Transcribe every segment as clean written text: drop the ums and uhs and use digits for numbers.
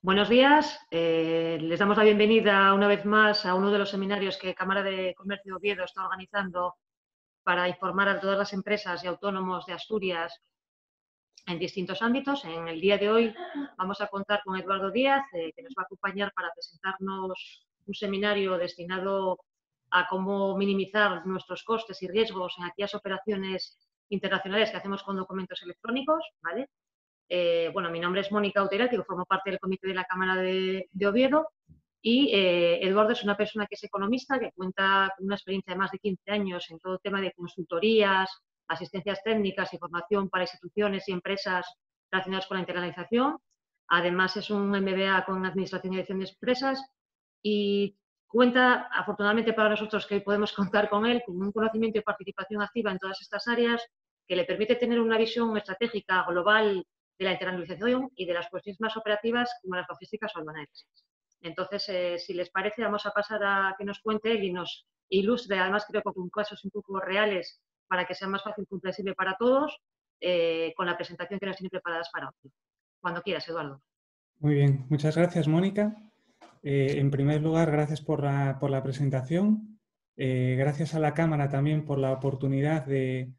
Buenos días. Les damos la bienvenida una vez más a uno de los seminarios que Cámara de Comercio de Oviedo está organizando para informar a todas las empresas y autónomos de Asturias en distintos ámbitos. En el día de hoy vamos a contar con Eduardo Díaz, que nos va a acompañar para presentarnos un seminario destinado a cómo minimizar nuestros costes y riesgos en aquellas operaciones internacionales que hacemos con documentos electrónicos, ¿vale? Bueno, mi nombre es Mónica Otera, que formo parte del comité de la Cámara de Oviedo, y Eduardo es una persona que es economista, que cuenta con una experiencia de más de 15 años en todo el tema de consultorías, asistencias técnicas y formación para instituciones y empresas relacionadas con la internacionalización. Además, es un MBA con Administración y Dirección de Empresas y cuenta, afortunadamente para nosotros, que hoy podemos contar con él, con un conocimiento y participación activa en todas estas áreas que le permite tener una visión estratégica global de la internalización y de las cuestiones más operativas como las logísticas o aduaneras. Entonces, si les parece, vamos a pasar a que nos cuente él y nos ilustre, además creo que con casos un poco reales para que sea más fácil y comprensible para todos, con la presentación que nos tiene preparadas para hoy. Cuando quieras, Eduardo. Muy bien, muchas gracias, Mónica. En primer lugar, gracias por la presentación. Gracias a la Cámara también por la oportunidad de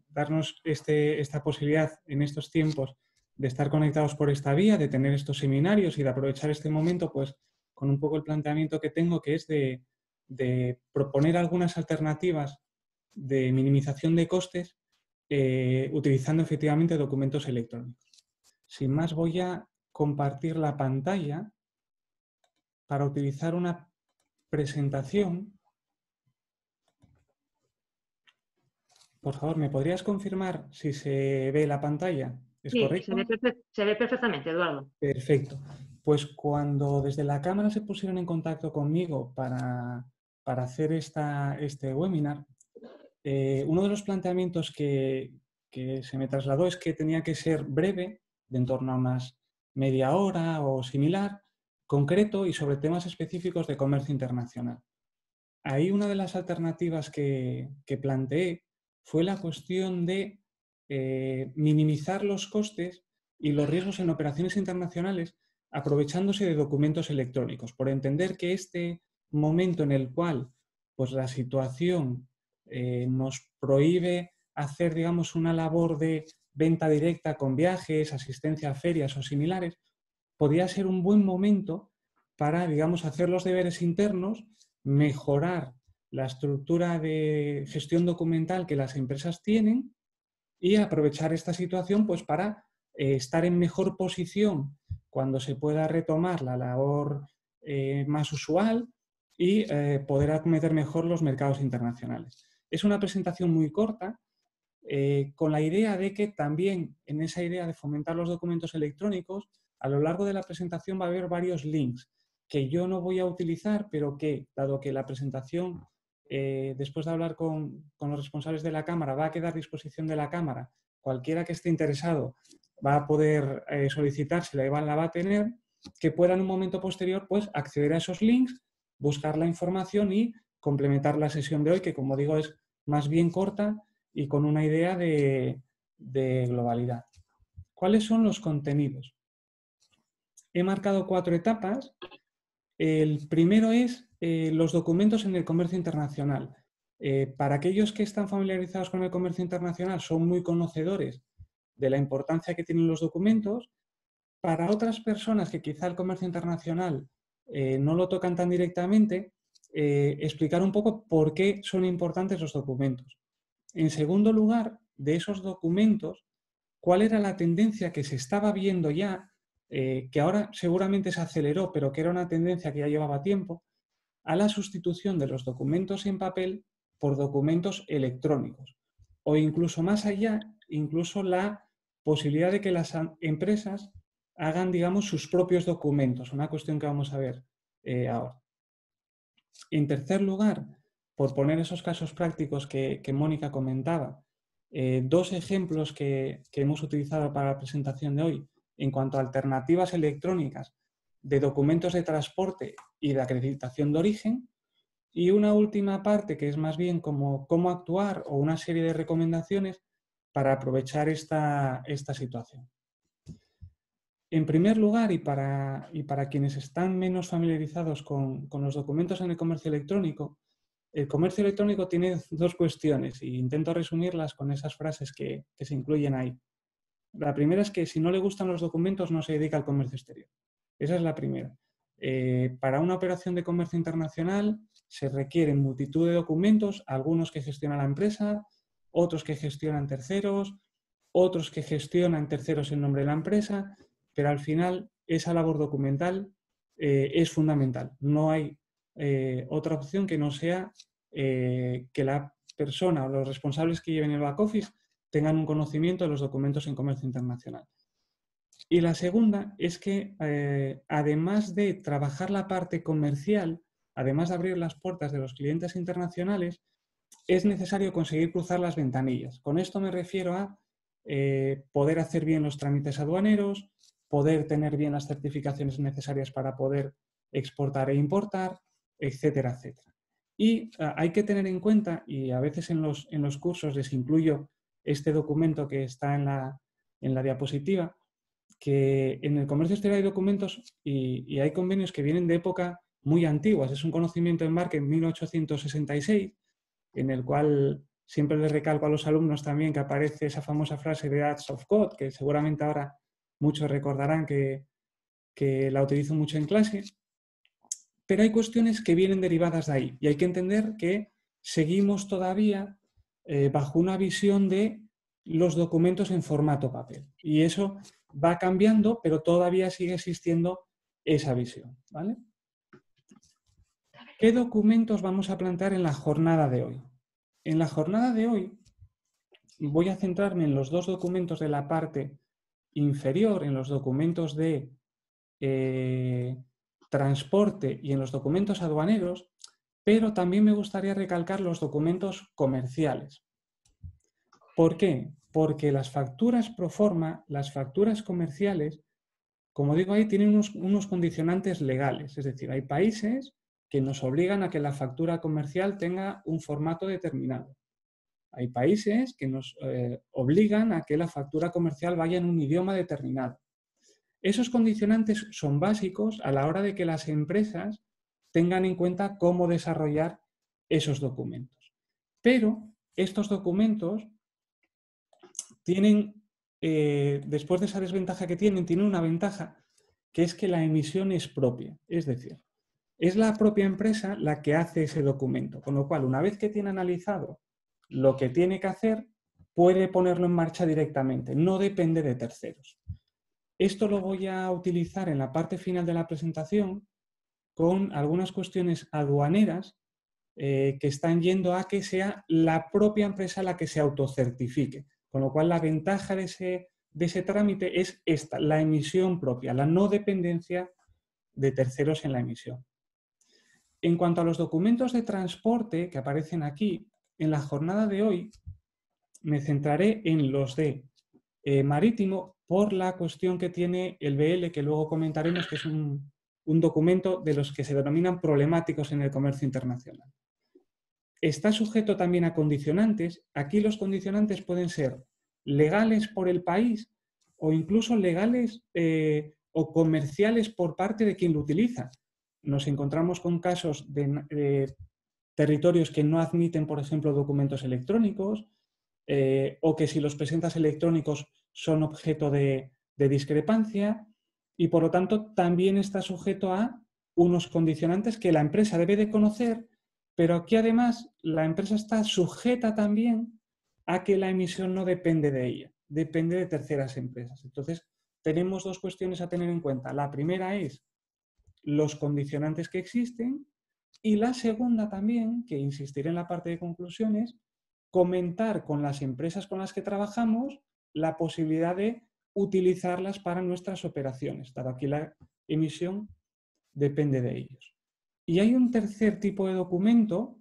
darnos esta posibilidad en estos tiempos de estar conectados por esta vía, de tener estos seminarios y de aprovechar este momento pues con un poco el planteamiento que tengo, que es de proponer algunas alternativas de minimización de costes utilizando efectivamente documentos electrónicos. Sin más, voy a compartir la pantalla para utilizar una presentación. Por favor, ¿me podrías confirmar si se ve la pantalla? ¿Es Sí, correcto? se ve perfectamente, Eduardo. Perfecto. Pues cuando desde la Cámara se pusieron en contacto conmigo para hacer este webinar, uno de los planteamientos que se me trasladó es que tenía que ser breve, de en torno a unas media hora o similar, concreto y sobre temas específicos de comercio internacional. Ahí una de las alternativas que planteé fue la cuestión de minimizar los costes y los riesgos en operaciones internacionales aprovechándose de documentos electrónicos, por entender que este momento en el cual pues, la situación nos prohíbe hacer, digamos, una labor de venta directa con viajes, asistencia a ferias o similares, podía ser un buen momento para, digamos, hacer los deberes internos, mejorar la estructura de gestión documental que las empresas tienen y aprovechar esta situación pues, para estar en mejor posición cuando se pueda retomar la labor más usual y poder acometer mejor los mercados internacionales. Es una presentación muy corta, con la idea de que también en esa idea de fomentar los documentos electrónicos, a lo largo de la presentación va a haber varios links que yo no voy a utilizar, pero que, dado que la presentación, después de hablar con los responsables de la Cámara, va a quedar a disposición de la Cámara, cualquiera que esté interesado va a poder solicitársela y la va a tener, que pueda en un momento posterior pues, acceder a esos links, buscar la información y complementar la sesión de hoy, que como digo es más bien corta y con una idea de globalidad. ¿Cuáles son los contenidos? He marcado 4 etapas. El primero es los documentos en el comercio internacional. Para aquellos que están familiarizados con el comercio internacional son muy conocedores de la importancia que tienen los documentos. Para otras personas que quizá el comercio internacional no lo tocan tan directamente, explicar un poco por qué son importantes los documentos. En segundo lugar, de esos documentos, ¿cuál era la tendencia que se estaba viendo ya, que ahora seguramente se aceleró, pero que era una tendencia que ya llevaba tiempo, a la sustitución de los documentos en papel por documentos electrónicos? O incluso más allá, incluso la posibilidad de que las empresas hagan, digamos, sus propios documentos, una cuestión que vamos a ver ahora. En tercer lugar, por poner esos casos prácticos que Mónica comentaba, 2 ejemplos que hemos utilizado para la presentación de hoy en cuanto a alternativas electrónicas de documentos de transporte y de acreditación de origen, y una última parte que es más bien como cómo actuar o una serie de recomendaciones para aprovechar esta situación. En primer lugar, y para quienes están menos familiarizados con los documentos en el comercio electrónico tiene dos cuestiones e intento resumirlas con esas frases que se incluyen ahí. La primera es que si no le gustan los documentos no se dedica al comercio exterior. Esa es la primera. Para una operación de comercio internacional se requieren multitud de documentos, algunos que gestiona la empresa, otros que gestionan terceros, otros que gestionan terceros en nombre de la empresa, pero al final esa labor documental es fundamental. No hay otra opción que no sea que la persona o los responsables que lleven el back office tengan un conocimiento de los documentos en comercio internacional. Y la segunda es que, además de trabajar la parte comercial, además de abrir las puertas de los clientes internacionales, es necesario conseguir cruzar las ventanillas. Con esto me refiero a poder hacer bien los trámites aduaneros, poder tener bien las certificaciones necesarias para poder exportar e importar, etcétera, etcétera. Y hay que tener en cuenta, y a veces en los cursos les incluyo este documento que está en la diapositiva, que en el comercio exterior hay documentos y hay convenios que vienen de época muy antiguas. Es un conocimiento en marca en 1866, en el cual siempre les recalco a los alumnos también que aparece esa famosa frase de Acts of God, que seguramente ahora muchos recordarán que la utilizo mucho en clase. Pero hay cuestiones que vienen derivadas de ahí y hay que entender que seguimos todavía bajo una visión de los documentos en formato papel. Y eso va cambiando, pero todavía sigue existiendo esa visión, ¿vale? ¿Qué documentos vamos a plantear en la jornada de hoy? En la jornada de hoy voy a centrarme en los dos documentos de la parte inferior, en los documentos de transporte y en los documentos aduaneros, pero también me gustaría recalcar los documentos comerciales. ¿Por qué? Porque las facturas pro forma, las facturas comerciales, como digo ahí, tienen unos condicionantes legales. Es decir, hay países que nos obligan a que la factura comercial tenga un formato determinado. Hay países que nos obligan a que la factura comercial vaya en un idioma determinado. Esos condicionantes son básicos a la hora de que las empresas tengan en cuenta cómo desarrollar esos documentos. Pero estos documentos tienen, después de esa desventaja que tienen una ventaja, que es que la emisión es propia. Es decir, es la propia empresa la que hace ese documento. Con lo cual, una vez que tiene analizado lo que tiene que hacer, puede ponerlo en marcha directamente. No depende de terceros. Esto lo voy a utilizar en la parte final de la presentación con algunas cuestiones aduaneras que están yendo a que sea la propia empresa la que se autocertifique. Con lo cual, la ventaja de ese trámite es esta, la emisión propia, la no dependencia de terceros en la emisión. En cuanto a los documentos de transporte que aparecen aquí, en la jornada de hoy me centraré en los de marítimo por la cuestión que tiene el BL, que luego comentaremos, que es un documento de los que se denominan problemáticos en el comercio internacional. Está sujeto también a condicionantes. Aquí los condicionantes pueden ser legales por el país o incluso legales o comerciales por parte de quien lo utiliza. Nos encontramos con casos de territorios que no admiten, por ejemplo, documentos electrónicos o que si los presentas electrónicos son objeto de discrepancia y, por lo tanto, también está sujeto a unos condicionantes que la empresa debe de conocer, pero aquí además la empresa está sujeta también a que la emisión no depende de ella, depende de terceras empresas. Entonces, tenemos dos cuestiones a tener en cuenta. La primera es los condicionantes que existen y la segunda también, que insistiré en la parte de conclusiones, comentar con las empresas con las que trabajamos la posibilidad de utilizarlas para nuestras operaciones, dado aquí la emisión depende de ellos. Y hay un tercer tipo de documento,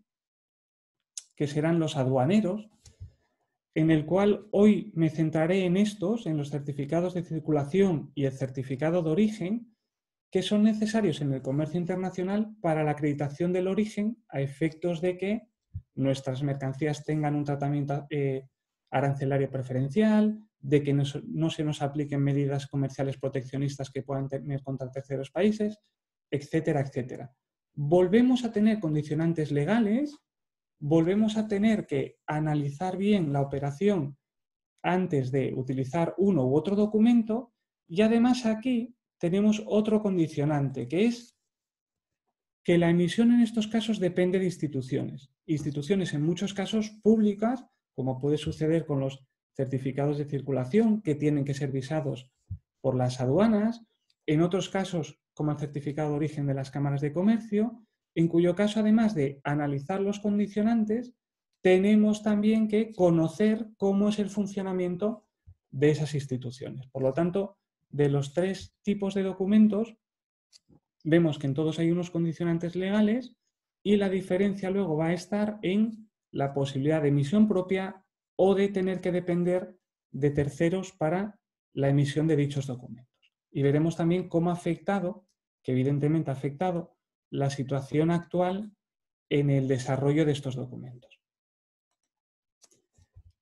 que serán los aduaneros, en el cual hoy me centraré en estos, en los certificados de circulación y el certificado de origen, que son necesarios en el comercio internacional para la acreditación del origen a efectos de que nuestras mercancías tengan un tratamiento arancelario preferencial, de que no se nos apliquen medidas comerciales proteccionistas que puedan tener contra terceros países, etcétera, etcétera. Volvemos a tener condicionantes legales, volvemos a tener que analizar bien la operación antes de utilizar uno u otro documento, y además aquí tenemos otro condicionante, que es que la emisión en estos casos depende de instituciones. Instituciones en muchos casos públicas, como puede suceder con los certificados de circulación, que tienen que ser visados por las aduanas, en otros casos, como el certificado de origen de las cámaras de comercio, en cuyo caso, además de analizar los condicionantes, tenemos también que conocer cómo es el funcionamiento de esas instituciones. Por lo tanto, de los tres tipos de documentos, vemos que en todos hay unos condicionantes legales y la diferencia luego va a estar en la posibilidad de emisión propia o de tener que depender de terceros para la emisión de dichos documentos. Y veremos también cómo ha afectado, que evidentemente ha afectado, la situación actual en el desarrollo de estos documentos.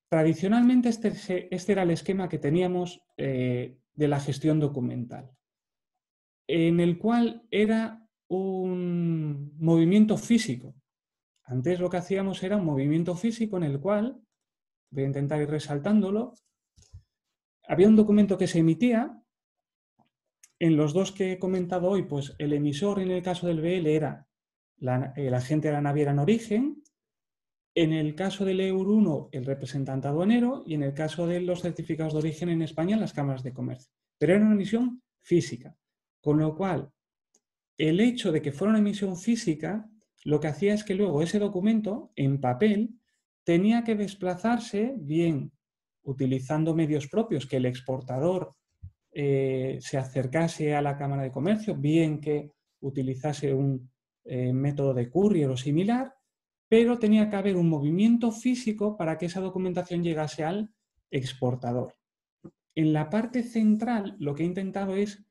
Tradicionalmente este era el esquema que teníamos de la gestión documental, en el cual era un movimiento físico. Antes lo que hacíamos era un movimiento físico en el cual, voy a intentar ir resaltándolo, había un documento que se emitía. En los dos que he comentado hoy, pues el emisor en el caso del BL era el agente de la naviera en origen, en el caso del EUR1 el representante aduanero y en el caso de los certificados de origen en España las cámaras de comercio. Pero era una emisión física, con lo cual el hecho de que fuera una emisión física lo que hacía es que luego ese documento en papel tenía que desplazarse bien utilizando medios propios, que el exportador se acercase a la Cámara de Comercio, bien que utilizase un método de courier o similar, pero tenía que haber un movimiento físico para que esa documentación llegase al exportador. En la parte central lo que he intentado es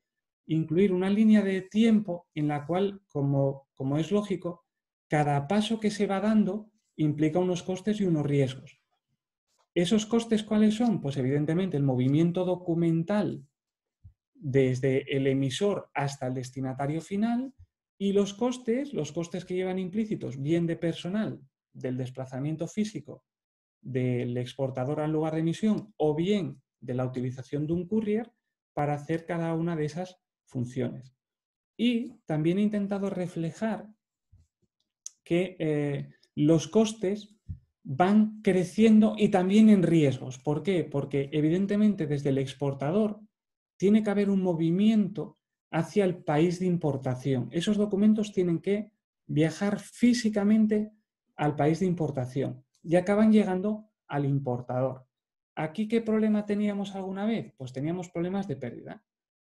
incluir una línea de tiempo en la cual, como es lógico, cada paso que se va dando implica unos costes y unos riesgos. ¿Esos costes cuáles son? Pues evidentemente el movimiento documental desde el emisor hasta el destinatario final, y los costes que llevan implícitos, bien de personal, del desplazamiento físico del exportador al lugar de emisión, o bien de la utilización de un courier para hacer cada una de esas funciones. Y también he intentado reflejar que los costes van creciendo y también en riesgos. ¿Por qué? Porque evidentemente desde el exportador tiene que haber un movimiento hacia el país de importación. Esos documentos tienen que viajar físicamente al país de importación y acaban llegando al importador. ¿Aquí qué problema teníamos alguna vez? Pues teníamos problemas de pérdida.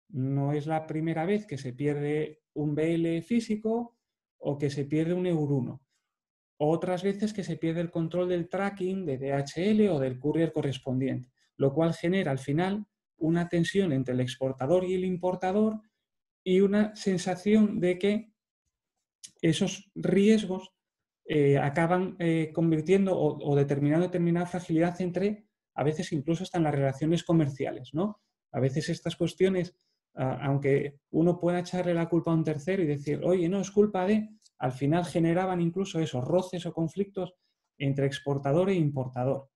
No es la primera vez que se pierde un BL físico o que se pierde un EUR1. Otras veces que se pierde el control del tracking de DHL o del courier correspondiente, lo cual genera al final una tensión entre el exportador y el importador y una sensación de que esos riesgos acaban convirtiendo o determinando determinada fragilidad entre, a veces incluso hasta en las relaciones comerciales, ¿no? A veces estas cuestiones, aunque uno pueda echarle la culpa a un tercero y decir, oye, no, es culpa de, al final generaban incluso esos roces o conflictos entre exportador e importador.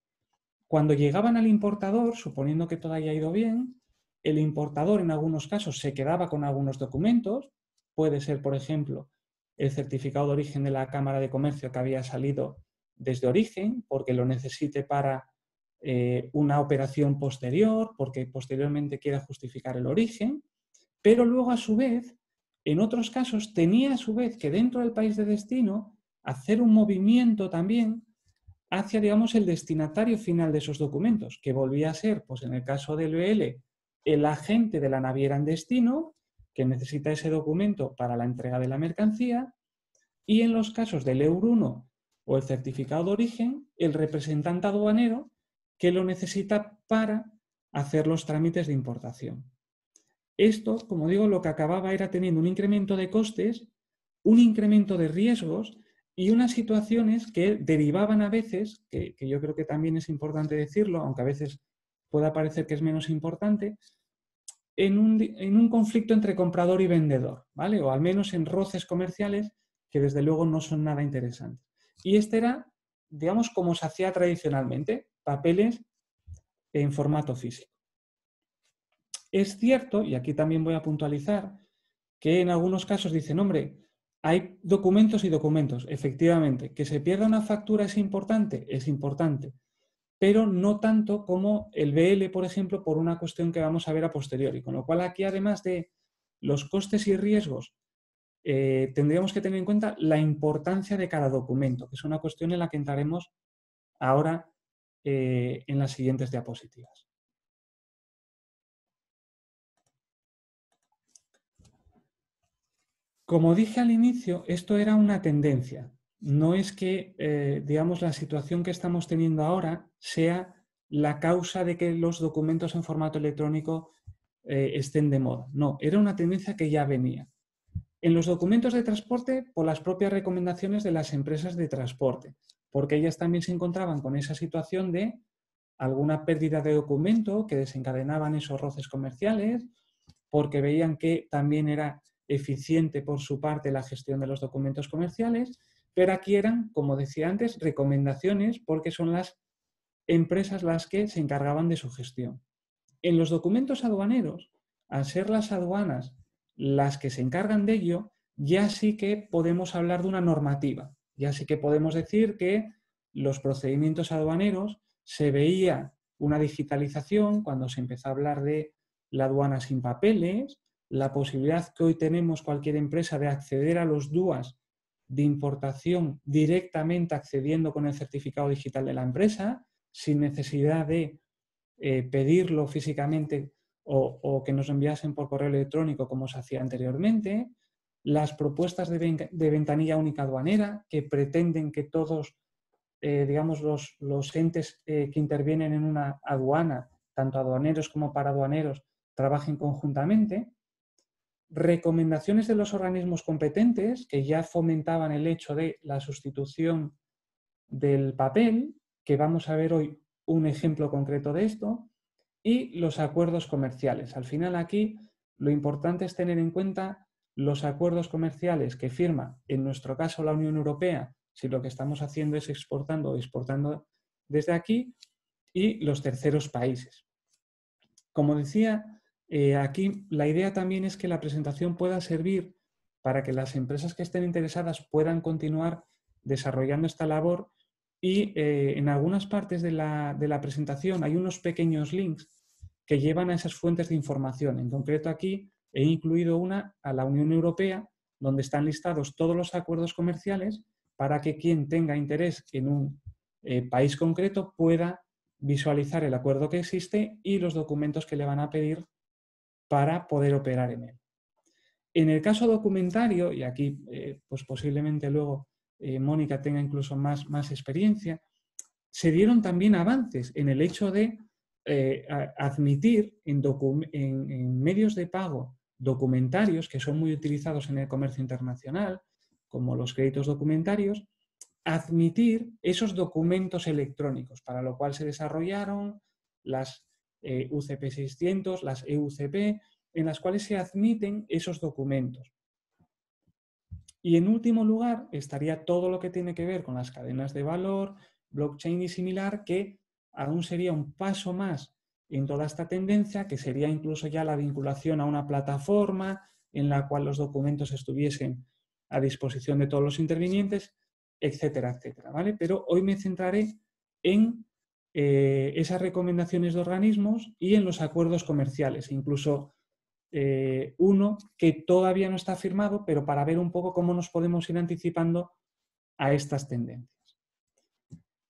Cuando llegaban al importador, suponiendo que todo haya ido bien, el importador en algunos casos se quedaba con algunos documentos, puede ser, por ejemplo, el certificado de origen de la Cámara de Comercio que había salido desde origen, porque lo necesite para una operación posterior, porque posteriormente quiera justificar el origen, pero luego a su vez, en otros casos, tenía a su vez que dentro del país de destino hacer un movimiento también hacia, digamos, el destinatario final de esos documentos, que volvía a ser, pues en el caso del BL, el agente de la naviera en destino, que necesita ese documento para la entrega de la mercancía, y en los casos del EUR1 o el certificado de origen, el representante aduanero que lo necesita para hacer los trámites de importación. Esto, como digo, lo que acababa era teniendo un incremento de costes, un incremento de riesgos y unas situaciones que derivaban a veces, que yo creo que también es importante decirlo, aunque a veces pueda parecer que es menos importante, en un conflicto entre comprador y vendedor, ¿vale? O al menos en roces comerciales que desde luego no son nada interesantes. Y este era, digamos, como se hacía tradicionalmente, papeles en formato físico. Es cierto, y aquí también voy a puntualizar, que en algunos casos dicen, hombre, hay documentos y documentos. Efectivamente, que se pierda una factura es importante, pero no tanto como el BL, por ejemplo, por una cuestión que vamos a ver a posteriori. Con lo cual aquí, además de los costes y riesgos, tendríamos que tener en cuenta la importancia de cada documento, que es una cuestión en la que entraremos ahora en las siguientes diapositivas. Como dije al inicio, esto era una tendencia. No es que, digamos, la situación que estamos teniendo ahora sea la causa de que los documentos en formato electrónico estén de moda. No, era una tendencia que ya venía. En los documentos de transporte, por las propias recomendaciones de las empresas de transporte, porque ellas también se encontraban con esa situación de alguna pérdida de documento que desencadenaban esos roces comerciales, porque veían que también era eficiente por su parte la gestión de los documentos comerciales, pero aquí eran, como decía antes, recomendaciones porque son las empresas las que se encargaban de su gestión. En los documentos aduaneros, al ser las aduanas las que se encargan de ello, ya sí que podemos hablar de una normativa, ya sí que podemos decir que los procedimientos aduaneros se veía una digitalización cuando se empezó a hablar de la aduana sin papeles, la posibilidad que hoy tenemos cualquier empresa de acceder a los DUAs de importación directamente accediendo con el certificado digital de la empresa, sin necesidad de pedirlo físicamente o que nos enviasen por correo electrónico como se hacía anteriormente, las propuestas de ventanilla única aduanera que pretenden que todos, digamos, los entes que intervienen en una aduana, tanto aduaneros como paraduaneros, trabajen conjuntamente, recomendaciones de los organismos competentes que ya fomentaban el hecho de la sustitución del papel, que vamos a ver hoy un ejemplo concreto de esto, y los acuerdos comerciales. Al final aquí lo importante es tener en cuenta los acuerdos comerciales que firma, en nuestro caso, la Unión Europea, si lo que estamos haciendo es exportando o exportando desde aquí, y los terceros países. Como decía, aquí la idea también es que la presentación pueda servir para que las empresas que estén interesadas puedan continuar desarrollando esta labor y en algunas partes de la presentación hay unos pequeños links que llevan a esas fuentes de información. En concreto aquí he incluido una a la Unión Europea donde están listados todos los acuerdos comerciales para que quien tenga interés en un país concreto pueda visualizar el acuerdo que existe y los documentos que le van a pedir para poder operar en él. En el caso documentario, y aquí pues posiblemente luego Mónica tenga incluso más experiencia, se dieron también avances en el hecho de admitir en medios de pago documentarios que son muy utilizados en el comercio internacional, como los créditos documentarios, admitir esos documentos electrónicos, para lo cual se desarrollaron las UCP 600, las EUCP, en las cuales se admiten esos documentos. Y en último lugar estaría todo lo que tiene que ver con las cadenas de valor, blockchain y similar, que aún sería un paso más en toda esta tendencia, que sería incluso ya la vinculación a una plataforma en la cual los documentos estuviesen a disposición de todos los intervinientes, etcétera, etcétera, ¿vale? Pero hoy me centraré en esas recomendaciones de organismos y en los acuerdos comerciales, incluso uno que todavía no está firmado, pero para ver un poco cómo nos podemos ir anticipando a estas tendencias.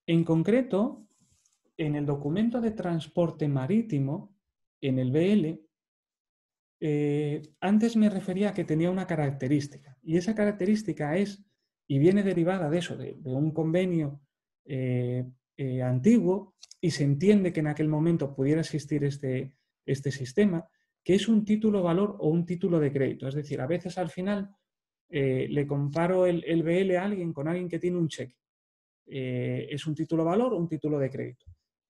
En concreto, en el documento de transporte marítimo, en el BL, antes me refería a que tenía una característica, y esa característica es, y viene derivada de eso, de un convenio antiguo, y se entiende que en aquel momento pudiera existir este sistema, que es un título valor o un título de crédito. Es decir, a veces al final le comparo el BL a alguien con alguien que tiene un cheque. Es un título valor o un título de crédito.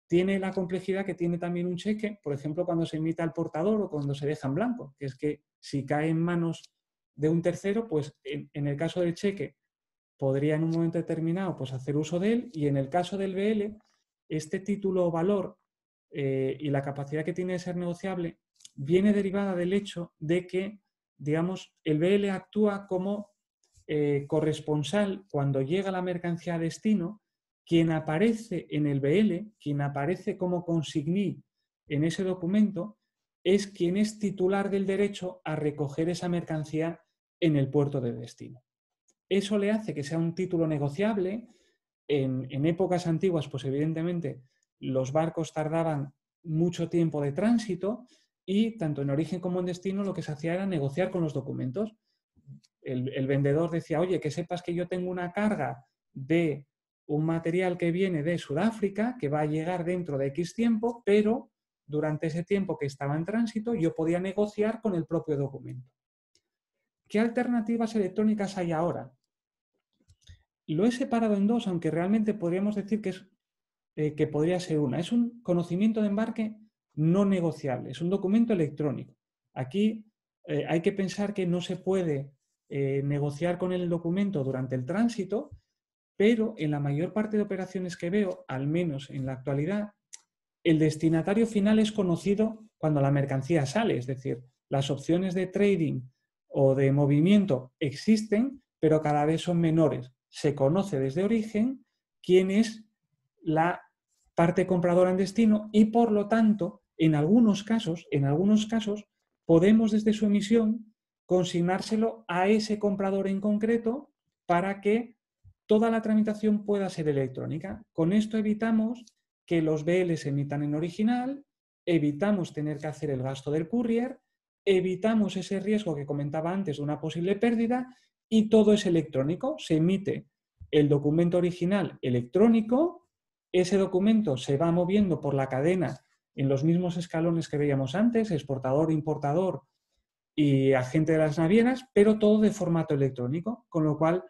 Tiene la complejidad que tiene también un cheque, por ejemplo, cuando se emite al portador o cuando se deja en blanco, que es que si cae en manos de un tercero, pues en el caso del cheque podría en un momento determinado pues, hacer uso de él, y en el caso del BL, este título o valor y la capacidad que tiene de ser negociable viene derivada del hecho de que, digamos, el BL actúa como corresponsal cuando llega la mercancía a destino. Quien aparece en el BL, quien aparece como consigní en ese documento, es quien es titular del derecho a recoger esa mercancía en el puerto de destino. Eso le hace que sea un título negociable. En épocas antiguas, pues evidentemente los barcos tardaban mucho tiempo de tránsito y tanto en origen como en destino lo que se hacía era negociar con los documentos. El vendedor decía, oye, que sepas que yo tengo una carga de un material que viene de Sudáfrica, que va a llegar dentro de X tiempo, pero durante ese tiempo que estaba en tránsito yo podía negociar con el propio documento. ¿Qué alternativas electrónicas hay ahora? Lo he separado en dos, aunque realmente podríamos decir que podría ser una. Es un conocimiento de embarque no negociable, es un documento electrónico. Aquí hay que pensar que no se puede negociar con el documento durante el tránsito, pero en la mayor parte de operaciones que veo, al menos en la actualidad, el destinatario final es conocido cuando la mercancía sale, es decir, las opciones de trading o de movimiento existen, pero cada vez son menores. Se conoce desde origen quién es la parte compradora en destino y, por lo tanto, en algunos casos, podemos desde su emisión consignárselo a ese comprador en concreto para que toda la tramitación pueda ser electrónica. Con esto evitamos que los BL se emitan en original, evitamos tener que hacer el gasto del courier, evitamos ese riesgo que comentaba antes de una posible pérdida, y todo es electrónico. Se emite el documento original electrónico, ese documento se va moviendo por la cadena en los mismos escalones que veíamos antes, exportador, importador y agente de las navieras, pero todo de formato electrónico, con lo cual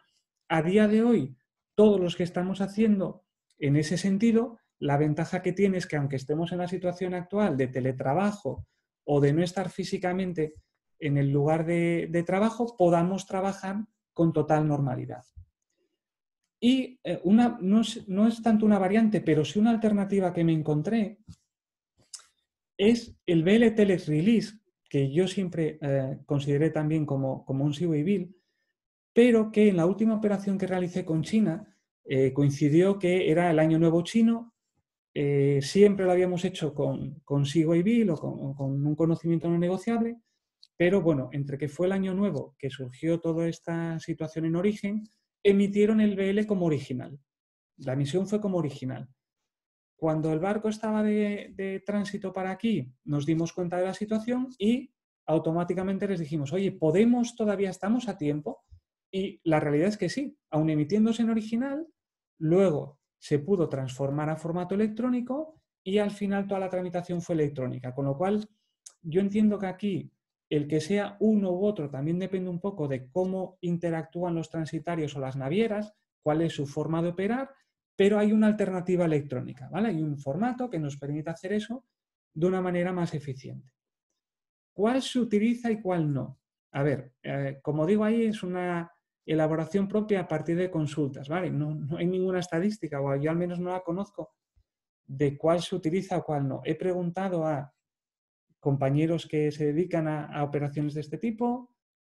a día de hoy todos los que estamos haciendo en ese sentido, la ventaja que tiene es que aunque estemos en la situación actual de teletrabajo o de no estar físicamente en el lugar de trabajo, podamos trabajar con total normalidad. Y no es tanto una variante, pero sí una alternativa que me encontré, es el BL Telex Release, que yo siempre consideré también como un Seaway Bill, pero que en la última operación que realicé con China coincidió que era el Año Nuevo chino. Siempre lo habíamos hecho con Seaway Bill o con un conocimiento no negociable, pero bueno, entre que fue el Año Nuevo que surgió toda esta situación en origen, emitieron el BL como original. La emisión fue como original. Cuando el barco estaba de tránsito para aquí, nos dimos cuenta de la situación y automáticamente les dijimos, oye, todavía estamos a tiempo. Y la realidad es que sí, aun emitiéndose en original, luego se pudo transformar a formato electrónico y al final toda la tramitación fue electrónica. Con lo cual, yo entiendo que aquí el que sea uno u otro también depende un poco de cómo interactúan los transitarios o las navieras, cuál es su forma de operar, pero hay una alternativa electrónica, ¿vale? Hay un formato que nos permite hacer eso de una manera más eficiente. ¿Cuál se utiliza y cuál no? A ver, como digo ahí, es una elaboración propia a partir de consultas, ¿vale? No hay ninguna estadística, o yo al menos no la conozco, de cuál se utiliza o cuál no. He preguntado a compañeros que se dedican a operaciones de este tipo,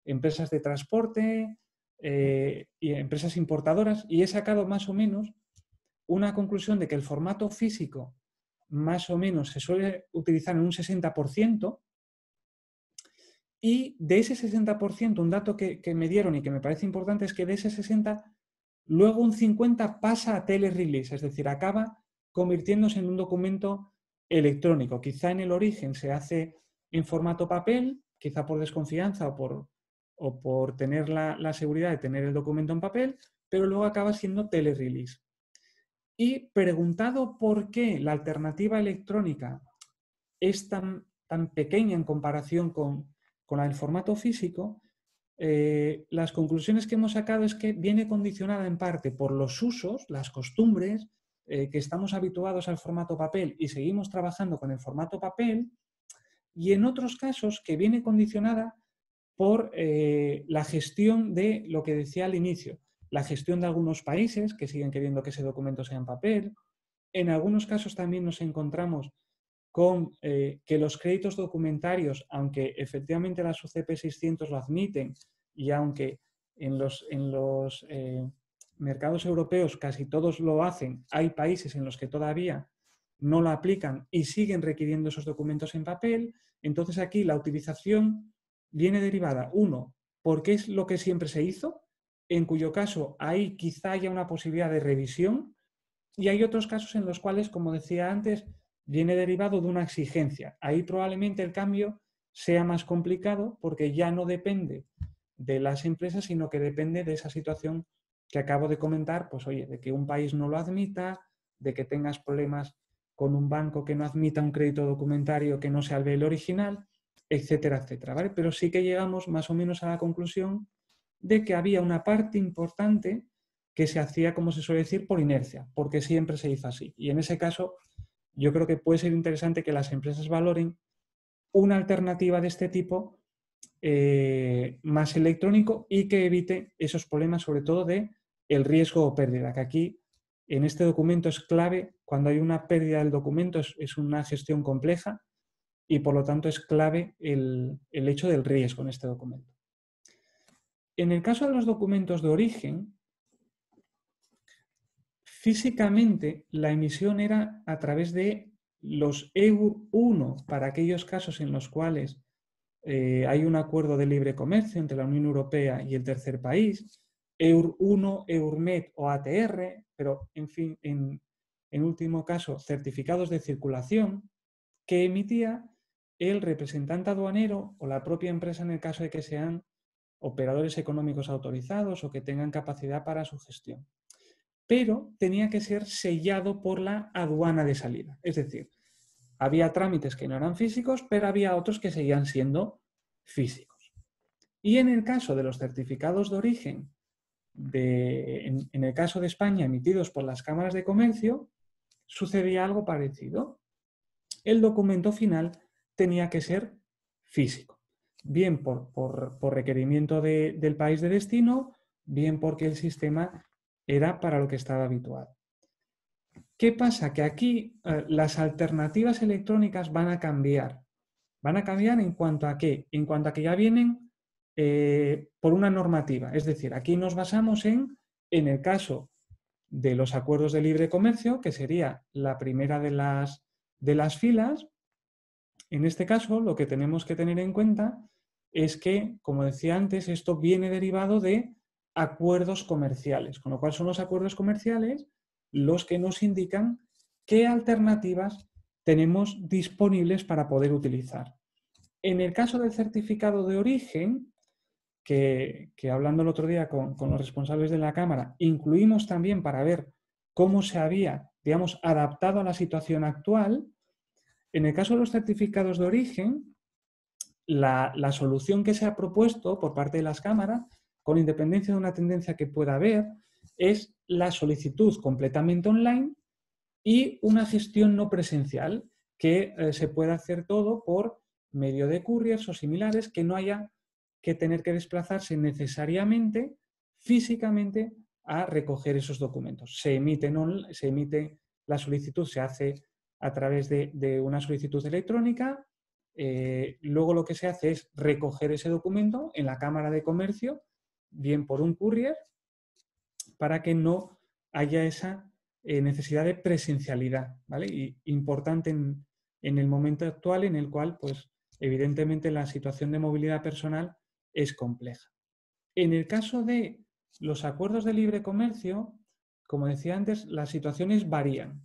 empresas de transporte y empresas importadoras, y he sacado más o menos una conclusión de que el formato físico más o menos se suele utilizar en un 60%, y de ese 60%, un dato que me dieron y que me parece importante es que de ese 60%, luego un 50% pasa a telerelease, es decir, acaba convirtiéndose en un documento electrónico. Quizá en el origen se hace en formato papel, quizá por desconfianza o por tener la seguridad de tener el documento en papel, pero luego acaba siendo telerelease. Y preguntado por qué la alternativa electrónica es tan pequeña en comparación con la del formato físico, las conclusiones que hemos sacado es que viene condicionada en parte por los usos, las costumbres, que estamos habituados al formato papel y seguimos trabajando con el formato papel, y en otros casos que viene condicionada por la gestión de lo que decía al inicio, la gestión de algunos países que siguen queriendo que ese documento sea en papel. En algunos casos también nos encontramos con que los créditos documentarios, aunque efectivamente las UCP 600 lo admiten y aunque en los mercados europeos casi todos lo hacen, hay países en los que todavía no lo aplican y siguen requiriendo esos documentos en papel. Entonces aquí la utilización viene derivada, uno, porque es lo que siempre se hizo, en cuyo caso ahí quizá haya una posibilidad de revisión, y hay otros casos en los cuales, como decía antes, viene derivado de una exigencia. Ahí probablemente el cambio sea más complicado porque ya no depende de las empresas, sino que depende de esa situación que acabo de comentar, pues oye, de que un país no lo admita, de que tengas problemas con un banco que no admita un crédito documentario que no sea el original, etcétera, etcétera, ¿vale? Pero sí que llegamos más o menos a la conclusión de que había una parte importante que se hacía, como se suele decir, por inercia, porque siempre se hizo así. Y en ese caso, yo creo que puede ser interesante que las empresas valoren una alternativa de este tipo más electrónico y que evite esos problemas, sobre todo de el riesgo o pérdida, que aquí en este documento es clave. Cuando hay una pérdida del documento es una gestión compleja y por lo tanto es clave el hecho del riesgo en este documento. En el caso de los documentos de origen, físicamente la emisión era a través de los EUR-1 para aquellos casos en los cuales hay un acuerdo de libre comercio entre la Unión Europea y el tercer país, EUR-1, EUR-MED o ATR, pero en fin, en último caso, certificados de circulación que emitía el representante aduanero o la propia empresa en el caso de que sean operadores económicos autorizados o que tengan capacidad para su gestión. Pero tenía que ser sellado por la aduana de salida. Es decir, había trámites que no eran físicos, pero había otros que seguían siendo físicos. Y en el caso de los certificados de origen, en el caso de España, emitidos por las cámaras de comercio, sucedía algo parecido. El documento final tenía que ser físico, bien por requerimiento del país de destino, bien porque el sistema era para lo que estaba habituado. ¿Qué pasa? Que aquí las alternativas electrónicas van a cambiar. Van a cambiar en cuanto a qué? En cuanto a que ya vienen por una normativa. Es decir, aquí nos basamos en el caso de los acuerdos de libre comercio, que sería la primera de las filas. En este caso, lo que tenemos que tener en cuenta es que, como decía antes, esto viene derivado de acuerdos comerciales, con lo cual son los acuerdos comerciales los que nos indican qué alternativas tenemos disponibles para poder utilizar. En el caso del certificado de origen, que hablando el otro día con los responsables de la Cámara, incluimos también para ver cómo se había, digamos, adaptado a la situación actual. En el caso de los certificados de origen, la solución que se ha propuesto por parte de las cámaras, con independencia de una tendencia que pueda haber, es la solicitud completamente online y una gestión no presencial, que se pueda hacer todo por medio de couriers o similares, que no haya que tener que desplazarse necesariamente físicamente a recoger esos documentos. Se emite la solicitud, se hace a través de una solicitud electrónica. Luego lo que se hace es recoger ese documento en la Cámara de Comercio, bien por un courier, para que no haya esa necesidad de presencialidad, ¿vale? Y importante en el momento actual en el cual, pues, evidentemente la situación de movilidad personal es compleja. En el caso de los acuerdos de libre comercio, como decía antes, las situaciones varían.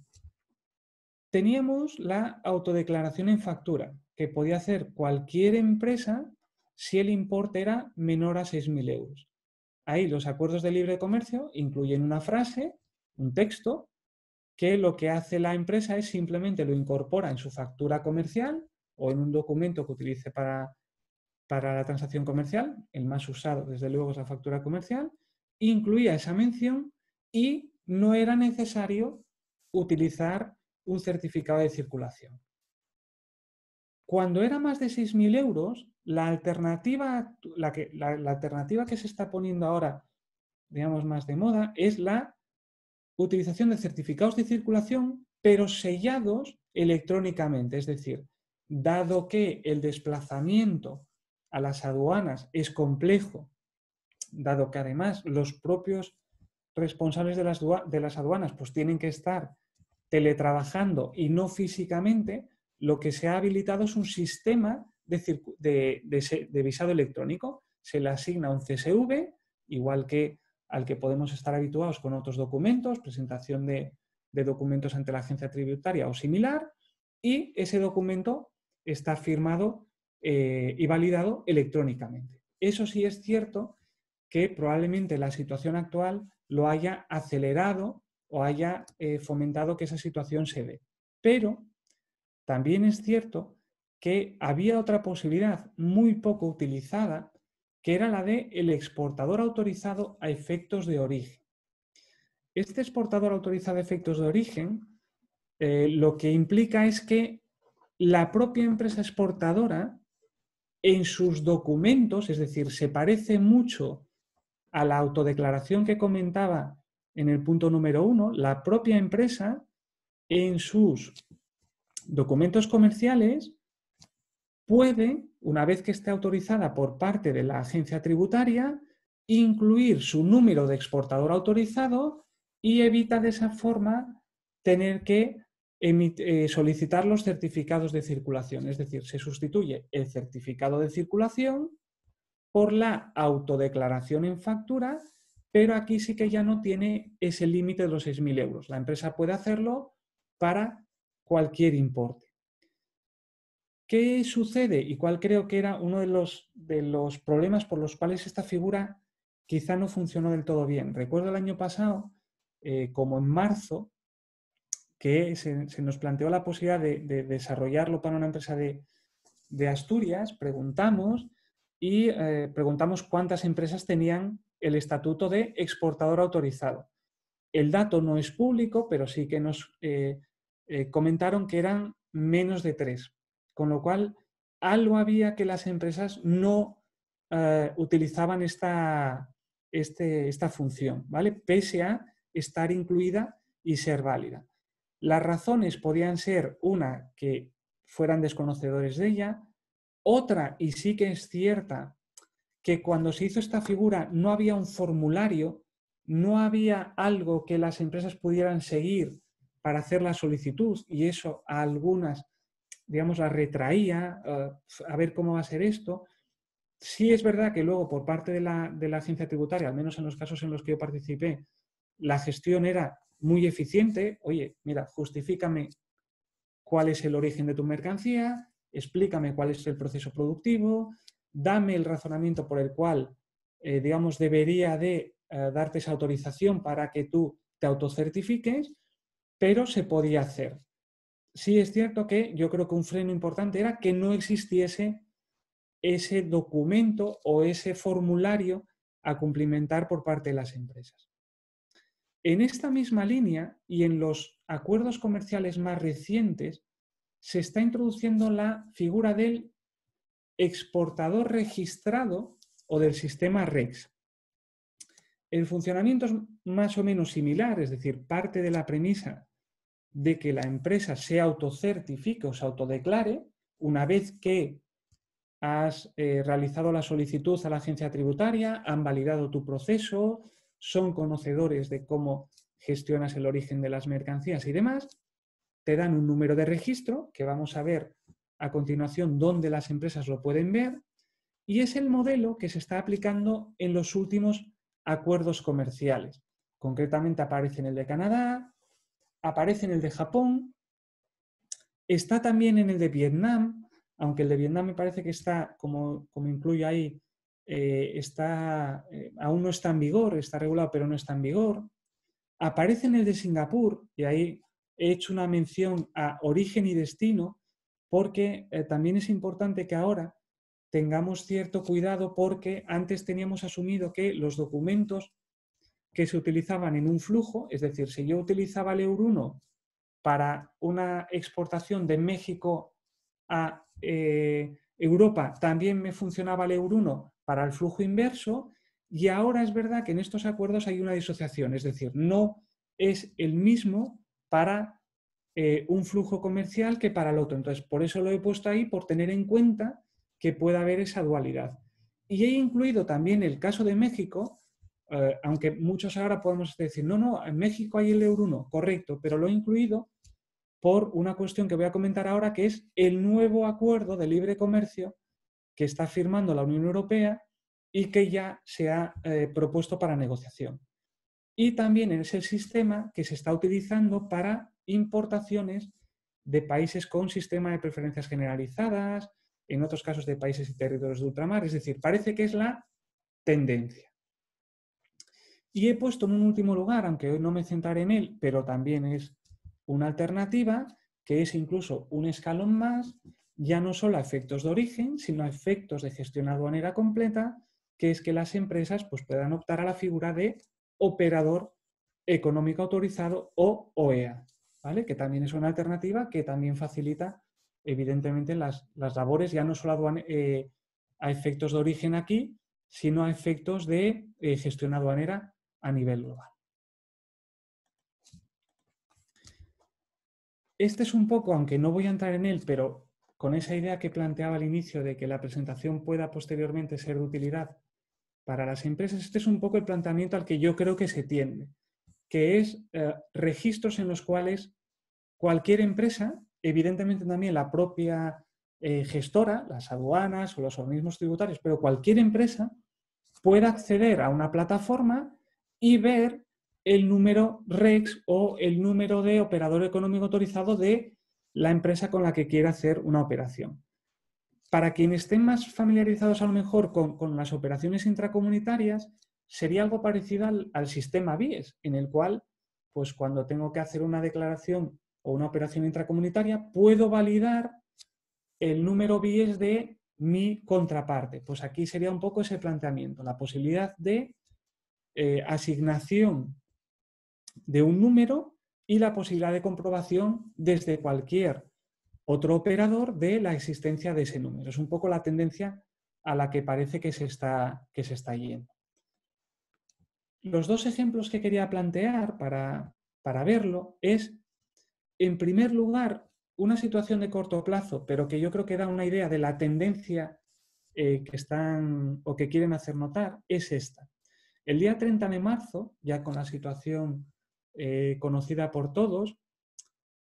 Teníamos la autodeclaración en factura, que podía hacer cualquier empresa si el importe era menor a 6.000 euros. Ahí los acuerdos de libre comercio incluyen una frase, un texto, que lo que hace la empresa es simplemente lo incorpora en su factura comercial o en un documento que utilice para para la transacción comercial, el más usado desde luego es la factura comercial, incluía esa mención y no era necesario utilizar un certificado de circulación. Cuando era más de 6.000 euros, la alternativa que se está poniendo ahora, digamos, más de moda, es la utilización de certificados de circulación, pero sellados electrónicamente. Es decir, dado que el desplazamiento a las aduanas es complejo, dado que además los propios responsables de las aduanas pues tienen que estar teletrabajando y no físicamente, lo que se ha habilitado es un sistema de visado electrónico. Se le asigna un CSV, igual que al que podemos estar habituados con otros documentos, presentación de documentos ante la agencia tributaria o similar, y ese documento está firmado y validado electrónicamente. Eso sí es cierto que probablemente la situación actual lo haya acelerado o haya fomentado que esa situación se dé. Pero también es cierto que había otra posibilidad muy poco utilizada, que era la de el exportador autorizado a efectos de origen. Este exportador autorizado a efectos de origen lo que implica es que la propia empresa exportadora en sus documentos, es decir, se parece mucho a la autodeclaración que comentaba en el punto número 1, la propia empresa en sus documentos comerciales puede, una vez que esté autorizada por parte de la agencia tributaria, incluir su número de exportador autorizado y evita de esa forma tener que solicitar los certificados de circulación. Es decir, se sustituye el certificado de circulación por la autodeclaración en factura, pero aquí sí que ya no tiene ese límite de los 6.000 euros. La empresa puede hacerlo para cualquier importe. ¿Qué sucede y cuál creo que era uno de los problemas por los cuales esta figura quizá no funcionó del todo bien? Recuerdo el año pasado, como en marzo, que se nos planteó la posibilidad de desarrollarlo para una empresa de Asturias, preguntamos cuántas empresas tenían el estatuto de exportador autorizado. El dato no es público, pero sí que nos comentaron que eran menos de 3, con lo cual algo había que las empresas no utilizaban esta función, ¿vale? Pese a estar incluida y ser válida. Las razones podían ser una, que fueran desconocedores de ella, otra, y sí que es cierta, que cuando se hizo esta figura no había un formulario, no había algo que las empresas pudieran seguir para hacer la solicitud, y eso a algunas, digamos, las retraía, a ver cómo va a ser esto. Sí es verdad que luego por parte de la agencia tributaria, al menos en los casos en los que yo participé, la gestión era muy eficiente. Oye, mira, justifícame cuál es el origen de tu mercancía, explícame cuál es el proceso productivo, dame el razonamiento por el cual, digamos, debería de darte esa autorización para que tú te autocertifiques, pero se podía hacer. Sí es cierto que yo creo que un freno importante era que no existiese ese documento o ese formulario a cumplimentar por parte de las empresas. En esta misma línea y en los acuerdos comerciales más recientes se está introduciendo la figura del exportador registrado o del sistema REX. El funcionamiento es más o menos similar, es decir, parte de la premisa de que la empresa se autocertifique o se autodeclare una vez que has realizado la solicitud a la agencia tributaria, han validado tu proceso, son conocedores de cómo gestionas el origen de las mercancías y demás, te dan un número de registro, que vamos a ver a continuación dónde las empresas lo pueden ver, y es el modelo que se está aplicando en los últimos acuerdos comerciales. Concretamente aparece en el de Canadá, aparece en el de Japón, está también en el de Vietnam, aunque el de Vietnam me parece que está, como incluye ahí, aún no está en vigor, está regulado pero no está en vigor. Aparece en el de Singapur, y ahí he hecho una mención a origen y destino, porque también es importante que ahora tengamos cierto cuidado porque antes teníamos asumido que los documentos que se utilizaban en un flujo, es decir, si yo utilizaba el Euro-1 para una exportación de México a Europa, también me funcionaba el Euro-1 para el flujo inverso, y ahora es verdad que en estos acuerdos hay una disociación, es decir, no es el mismo para un flujo comercial que para el otro. Entonces, por eso lo he puesto ahí, por tener en cuenta que pueda haber esa dualidad. Y he incluido también el caso de México, aunque muchos ahora podemos decir, no, en México hay el Euro-1, correcto, pero lo he incluido por una cuestión que voy a comentar ahora, que es el nuevo acuerdo de libre comercio que está firmando la Unión Europea y que ya se ha propuesto para negociación. Y también es el sistema que se está utilizando para importaciones de países con sistema de preferencias generalizadas, en otros casos de países y territorios de ultramar, es decir, parece que es la tendencia. Y he puesto en un último lugar, aunque hoy no me centraré en él, pero también es una alternativa, que es incluso un escalón más, ya no solo a efectos de origen, sino a efectos de gestión aduanera completa, que es que las empresas pues, puedan optar a la figura de operador económico autorizado o OEA, ¿vale? Que también es una alternativa que también facilita, evidentemente, las labores, ya no solo a efectos de origen aquí, sino a efectos de gestión aduanera a nivel global. Este es un poco, aunque no voy a entrar en él, pero con esa idea que planteaba al inicio de que la presentación pueda posteriormente ser de utilidad para las empresas, este es un poco el planteamiento al que yo creo que se tiende, que es registros en los cuales cualquier empresa, evidentemente también la propia gestora, las aduanas o los organismos tributarios, pero cualquier empresa pueda acceder a una plataforma y ver el número REX o el número de operador económico autorizado de la empresa con la que quiera hacer una operación. Para quienes estén más familiarizados a lo mejor con las operaciones intracomunitarias, sería algo parecido al sistema BIES, en el cual, pues cuando tengo que hacer una declaración o una operación intracomunitaria, puedo validar el número BIES de mi contraparte. Pues aquí sería un poco ese planteamiento, la posibilidad de asignación de un número y la posibilidad de comprobación desde cualquier otro operador de la existencia de ese número. Es un poco la tendencia a la que parece que se está yendo. Los dos ejemplos que quería plantear para verlo es, en primer lugar, una situación de corto plazo, pero que yo creo que da una idea de la tendencia que están o que quieren hacer notar, es esta. El día 30 de marzo, ya con la situación conocida por todos,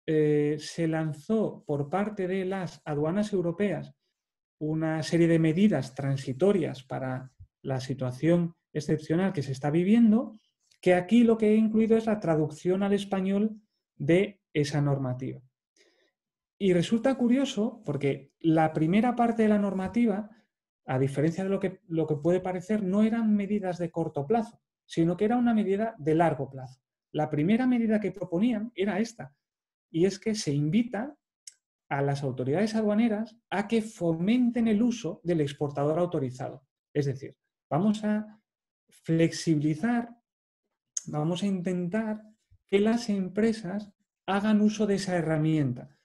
se lanzó por parte de las aduanas europeas una serie de medidas transitorias para la situación excepcional que se está viviendo, que aquí lo que he incluido es la traducción al español de esa normativa. Y resulta curioso porque la primera parte de la normativa, a diferencia de lo que puede parecer, no eran medidas de corto plazo, sino que era una medida de largo plazo. La primera medida que proponían era esta, y es que se invita a las autoridades aduaneras a que fomenten el uso del exportador autorizado. Es decir, vamos a flexibilizar, vamos a intentar que las empresas hagan uso de esa herramienta.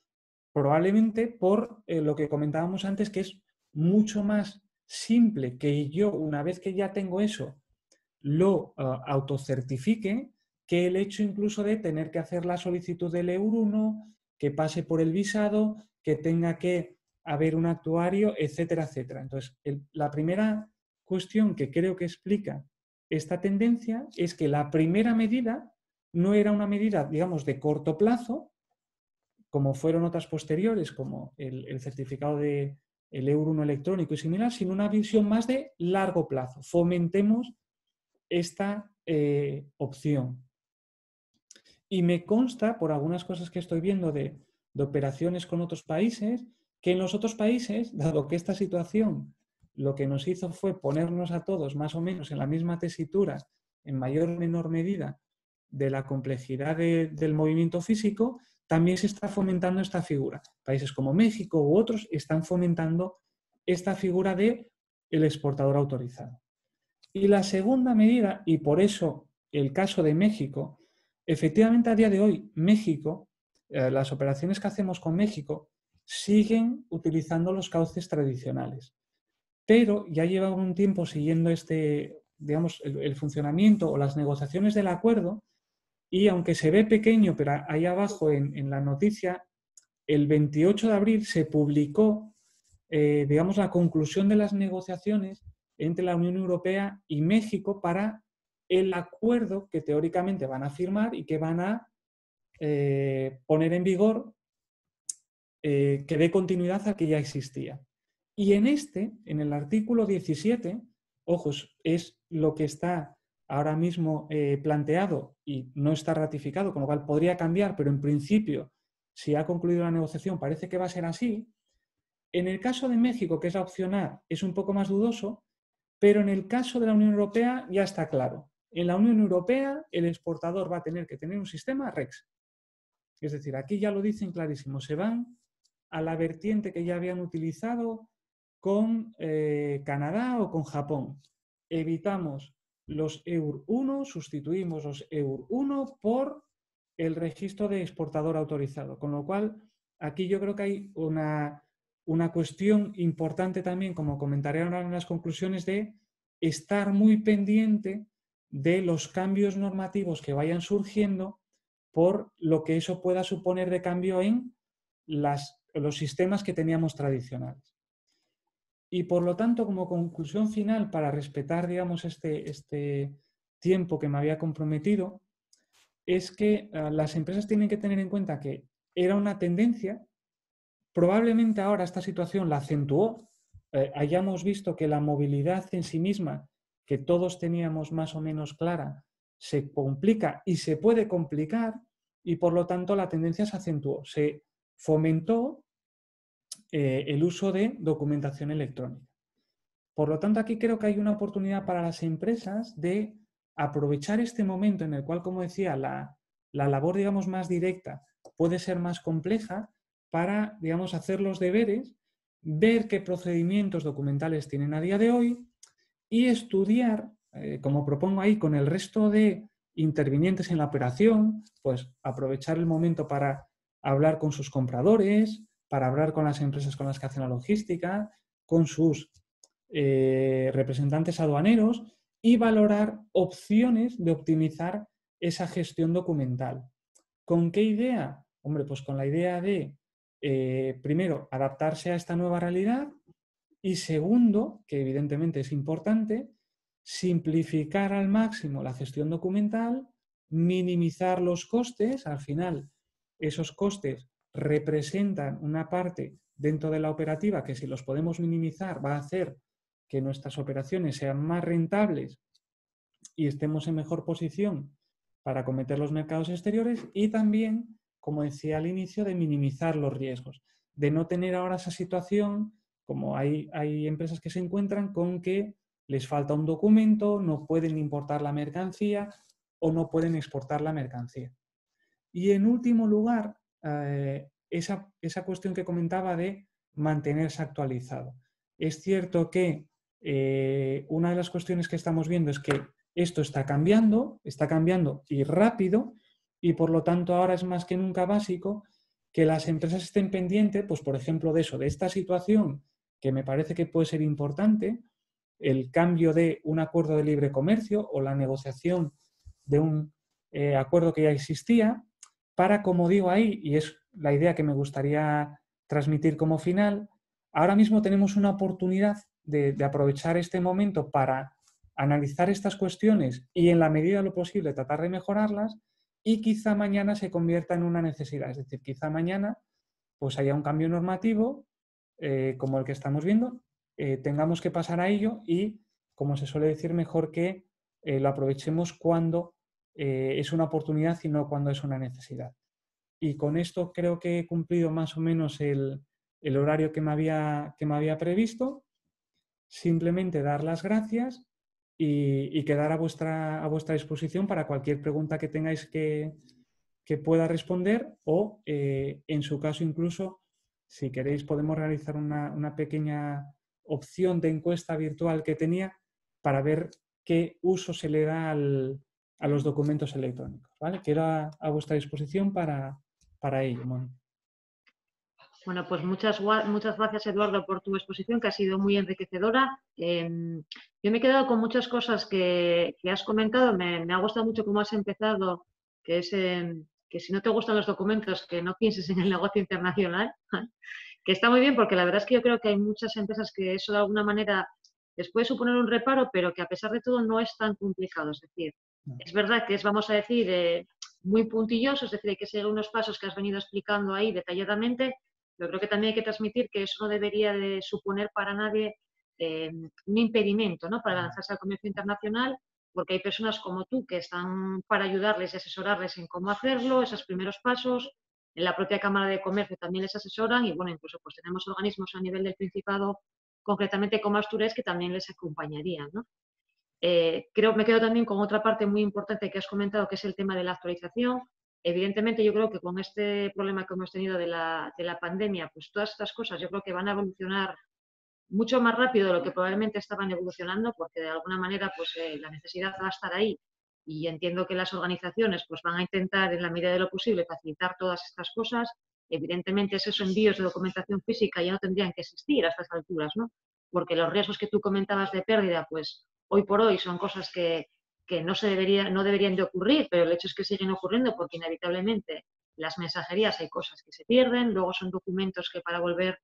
Probablemente por lo que comentábamos antes, que es mucho más simple que yo, una vez que ya tengo eso, lo autocertifique, que el hecho incluso de tener que hacer la solicitud del Euro-1, que pase por el visado, que tenga que haber un actuario, etcétera, etcétera. Entonces, la primera cuestión que creo que explica esta tendencia es que la primera medida no era una medida, digamos, de corto plazo, como fueron otras posteriores, como el certificado del Euro-1 electrónico y similar, sino una visión más de largo plazo. Fomentemos esta opción. Y me consta, por algunas cosas que estoy viendo de operaciones con otros países, que en los otros países, dado que esta situación lo que nos hizo fue ponernos a todos más o menos en la misma tesitura, en mayor o menor medida, de la complejidad del movimiento físico, también se está fomentando esta figura. Países como México u otros están fomentando esta figura de el exportador autorizado. Y la segunda medida, y por eso el caso de México, efectivamente a día de hoy México, las operaciones que hacemos con México siguen utilizando los cauces tradicionales, pero ya lleva un tiempo siguiendo digamos, el funcionamiento o las negociaciones del acuerdo, y aunque se ve pequeño, pero ahí abajo en la noticia, el 28 de abril se publicó, digamos, la conclusión de las negociaciones entre la Unión Europea y México para el acuerdo que teóricamente van a firmar y que van a poner en vigor, que dé continuidad a que ya existía. Y en el artículo 17, ojos, es lo que está ahora mismo planteado y no está ratificado, con lo cual podría cambiar, pero en principio, si ha concluido la negociación, parece que va a ser así. En el caso de México, que es la opción A, es un poco más dudoso, pero en el caso de la Unión Europea ya está claro. En la Unión Europea, el exportador va a tener que tener un sistema REX. Es decir, aquí ya lo dicen clarísimo, se van a la vertiente que ya habían utilizado con Canadá o con Japón. Evitamos los EUR 1, sustituimos los EUR 1 por el registro de exportador autorizado. Con lo cual, aquí yo creo que hay una cuestión importante también, como comentaré ahora en las conclusiones, de estar muy pendiente de los cambios normativos que vayan surgiendo por lo que eso pueda suponer de cambio en los sistemas que teníamos tradicionales. Y por lo tanto, como conclusión final, para respetar, digamos, este tiempo que me había comprometido, es que las empresas tienen que tener en cuenta que era una tendencia. Probablemente ahora esta situación la acentuó, hayamos visto que la movilidad en sí misma, que todos teníamos más o menos clara, se complica y se puede complicar, y por lo tanto la tendencia se acentuó. Se fomentó el uso de documentación electrónica. Por lo tanto, aquí creo que hay una oportunidad para las empresas de aprovechar este momento en el cual, como decía, la labor, digamos, más directa puede ser más compleja para, digamos, hacer los deberes, ver qué procedimientos documentales tienen a día de hoy y estudiar, como propongo ahí, con el resto de intervinientes en la operación, pues aprovechar el momento para hablar con sus compradores, para hablar con las empresas con las que hacen la logística, con sus representantes aduaneros y valorar opciones de optimizar esa gestión documental. ¿Con qué idea? Hombre, pues con la idea de, primero, adaptarse a esta nueva realidad y segundo, que evidentemente es importante, simplificar al máximo la gestión documental, minimizar los costes. Al final, esos costes representan una parte dentro de la operativa que si los podemos minimizar va a hacer que nuestras operaciones sean más rentables y estemos en mejor posición para acometer los mercados exteriores y también, como decía al inicio, de minimizar los riesgos, de no tener ahora esa situación, como hay empresas que se encuentran con que les falta un documento, no pueden importar la mercancía o no pueden exportar la mercancía. Y en último lugar, esa cuestión que comentaba de mantenerse actualizado. Es cierto que una de las cuestiones que estamos viendo es que esto está cambiando y rápido, y por lo tanto ahora es más que nunca básico que las empresas estén pendientes, pues por ejemplo de eso, de esta situación que me parece que puede ser importante, el cambio de un acuerdo de libre comercio o la negociación de un acuerdo que ya existía, para, como digo ahí, y es la idea que me gustaría transmitir como final, ahora mismo tenemos una oportunidad de aprovechar este momento para analizar estas cuestiones y en la medida de lo posible tratar de mejorarlas y quizá mañana se convierta en una necesidad. Es decir, quizá mañana pues haya un cambio normativo como el que estamos viendo, tengamos que pasar a ello y, como se suele decir, mejor que lo aprovechemos cuando es una oportunidad y no cuando es una necesidad. Y con esto creo que he cumplido más o menos el horario que me había previsto. Simplemente dar las gracias y quedar a vuestra disposición para cualquier pregunta que tengáis que pueda responder o, en su caso, incluso, si queréis, podemos realizar una pequeña opción de encuesta virtual que tenía para ver qué uso se le da a los documentos electrónicos, ¿vale? Quedo a vuestra disposición para ello, Mónica. Bueno, pues muchas gracias, Eduardo, por tu exposición, que ha sido muy enriquecedora. Yo me he quedado con muchas cosas que has comentado. Me ha gustado mucho cómo has empezado, que es que si no te gustan los documentos, que no pienses en el negocio internacional, que está muy bien, porque la verdad es que yo creo que hay muchas empresas que eso de alguna manera les puede suponer un reparo, pero que a pesar de todo no es tan complicado. Es decir, es verdad que es, vamos a decir, muy puntilloso, es decir, hay que seguir unos pasos que has venido explicando ahí detalladamente. Yo creo que también hay que transmitir que eso no debería de suponer para nadie un impedimento, ¿no?, para lanzarse al comercio internacional, porque hay personas como tú que están para ayudarles y asesorarles en cómo hacerlo, esos primeros pasos. En la propia Cámara de Comercio también les asesoran y, bueno, incluso pues tenemos organismos a nivel del Principado, concretamente como Asturias, que también les acompañarían, ¿no? Me quedo también con otra parte muy importante que has comentado, que es el tema de la actualización. Evidentemente, yo creo que con este problema que hemos tenido de la pandemia, pues todas estas cosas yo creo que van a evolucionar mucho más rápido de lo que probablemente estaban evolucionando, porque de alguna manera pues la necesidad va a estar ahí y entiendo que las organizaciones pues van a intentar en la medida de lo posible facilitar todas estas cosas. Evidentemente esos envíos de documentación física ya no tendrían que existir a estas alturas, ¿no? Porque los riesgos que tú comentabas de pérdida, pues hoy por hoy son cosas que no deberían de ocurrir, pero el hecho es que siguen ocurriendo porque inevitablemente las mensajerías hay cosas que se pierden, luego son documentos que para volver